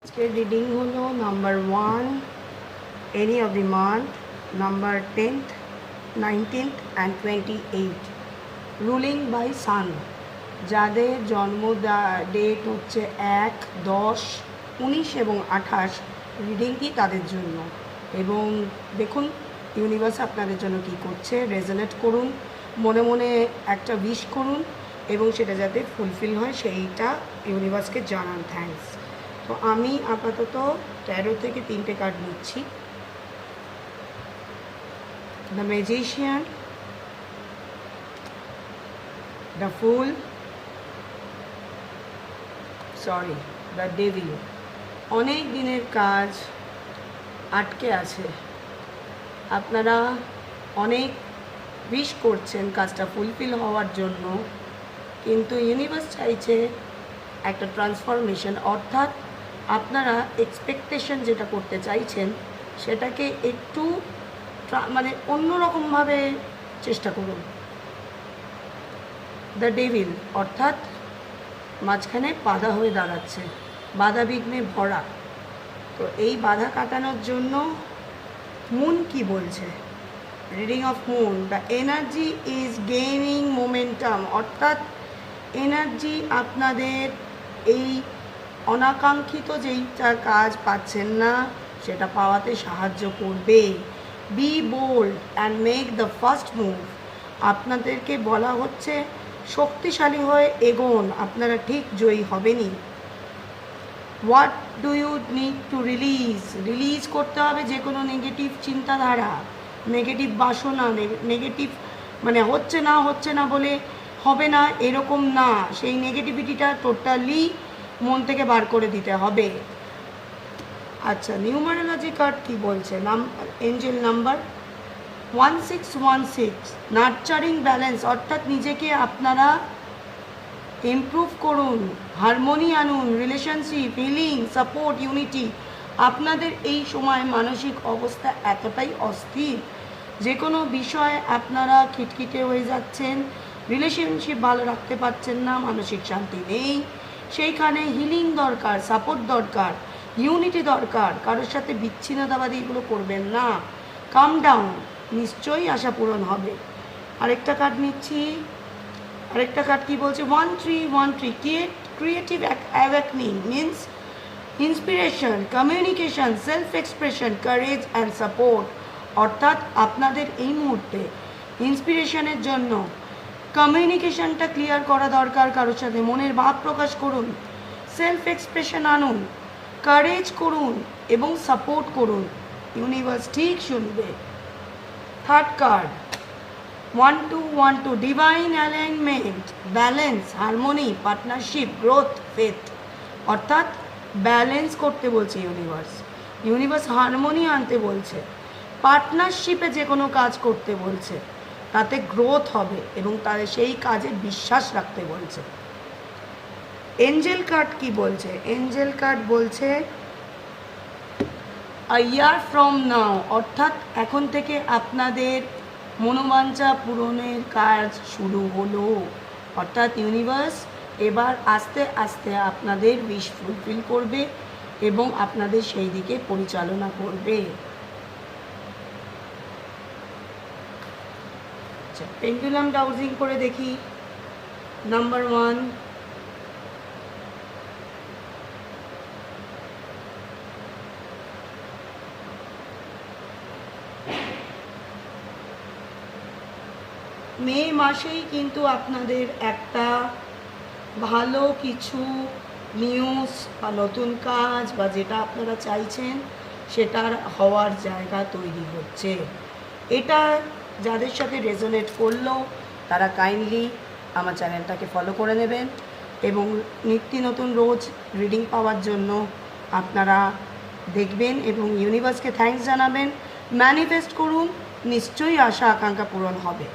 আজকের রিডিং হলো number 1 any of the month, number 10th, 19th and 28 ruling by sun. যাদের জন্ম date হচ্ছে 1, 10, 19 এবং 28 রিডিংটি তাদের জন্য। এবং দেখুন ইউনিভার্স আপনাদের জন্য কি করছে। রেজোনেট করুন, মনে মনে একটা উইশ করুন এবং সেটা যাতে ফুলফিল হয় সেইটা ইউনিভার্সকে জানান। থ্যাঙ্কস। তো আমি আপাতত 13 থেকে 3টে কার্ড নিচ্ছি। The magician, the full, the devil. অনেক দিনের কাজ আটকে আছে, আপনারা অনেক উইশ করছেন কাজটা ফুলফিল হওয়ার জন্য, কিন্তু ইউনিভার্স চাইছে একটা ট্রান্সফরমেশন। অর্থাৎ আপনারা এক্সপেকটেশন যেটা করতে চাইছেন সেটাকে একটু মানে অন্যরকমভাবে চেষ্টা করুন। দ্য ডেভিল অর্থাৎ মাঝখানে বাধা হয়ে দাঁড়াচ্ছে, বাধা বিঘ্নে ভরা। তো এই বাধা কাটানোর জন্য মুন কি বলছে? Reading of moon, the energy is gaining momentum. অর্থাৎ এনার্জি আপনাদের এই অনাকাঙ্ক্ষিত যেইটা কাজ পাচ্ছেন না সেটা পাওয়াতে সাহায্য করবে। Be bold and make the first move. আপনাদেরকে বলা হচ্ছে শক্তিশালী হয়ে এগোন, আপনারা ঠিক জয়ী হবেনই। What do you need to release করতে হবে যে কোনো নেগেটিভ চিন্তাধারা, নেগেটিভ বাসনা, নেগেটিভ মানে হচ্ছে না বলে হবে না এরকম না, সেই নেগেটিভিটিটা টোটালি মন থেকে বার করে দিতে হবে। আচ্ছা, নিউমারোলজি কার্ড কি বলছে? Angel number 1616, nurturing balance. অর্থাৎ নিজেকে আপনারা ইমপ্রুভ করুন, হারমোনি আনুন, রিলেশনশিপ, হিলিং, সাপোর্ট, ইউনিটি। আপনাদের এই সময় মানসিক অবস্থা এতটাই অস্থির, যে কোনো বিষয়ে আপনারা খিটখিটে হয়ে যাচ্ছেন, রিলেশনশিপ ভালো রাখতে পারছেন না, মানসিক শান্তি নেই। সেইখানে হিলিং দরকার, সাপোর্ট দরকার, ইউনিটি দরকার। কারোর সাথে বিচ্ছিন্নতাবাদী এগুলো করবেন না। কাম ডাউন, নিশ্চয়ই আশা পূরণ হবে। আরেকটা কার্ড নিচ্ছি। আরেকটা কার্ড কি বলছে? 1313, creative awakening means inspiration, communication, self expression, courage and support. অর্থাৎ আপনাদের এই মুহূর্তে ইন্সপিরেশনের জন্য কমিউনিকেশনটা ক্লিয়ার করা দরকার, কারোর সাথে মনের ভাব প্রকাশ করুন, সেলফ এক্সপ্রেশন আনুন, কারেজ করুন এবং সাপোর্ট করুন। ইউনিভার্স ঠিক শুনবে। Third card 1212, divine alignment, balance, harmony, partnership, growth, faith. অর্থাৎ ব্যালেন্স করতে বলছে ইউনিভার্স হারমোনি আনতে বলছে, পার্টনারশিপে যে কোনো কাজ করতে বলছে, তাতে গ্রোথ হবে এবং তাদের সেই কাজে বিশ্বাস রাখতে বলছে। এঞ্জেল কার্ড কি বলছে? এঞ্জেল কার্ড বলছে আ ইয়ার ফ্রম নাও। অর্থাৎ এখন থেকে আপনাদের মনোবাঞ্ছা পূরণের কাজ শুরু হলো। অর্থাৎ ইউনিভার্স এবার আস্তে আস্তে আপনাদের উইশ ফুলফিল করবে এবং আপনাদের সেই দিকে পরিচালনা করবে। আচ্ছা, পেন্ডুলাম ডাউজিং করে দেখি। নাম্বার 1, মে মাসেই কিন্তু আপনাদের একটা ভালো কিছু নিউজ বা নতুন কাজ বা যেটা আপনারা চাইছেন সেটার হওয়ার জায়গা তৈরি হচ্ছে। এটা যাদের সাথে রেজোনেট করলো তারা কাইন্ডলি আমার চ্যানেলটাকে ফলো করে নেবেন এবং নিত্য নতুন রোজ রিডিং পাওয়ার জন্য আপনারা দেখবেন এবং ইউনিভার্সকে থ্যাঙ্কস জানাবেন। ম্যানিফেস্ট করুন, নিশ্চয়ই আশা আকাঙ্ক্ষা পূরণ হবে।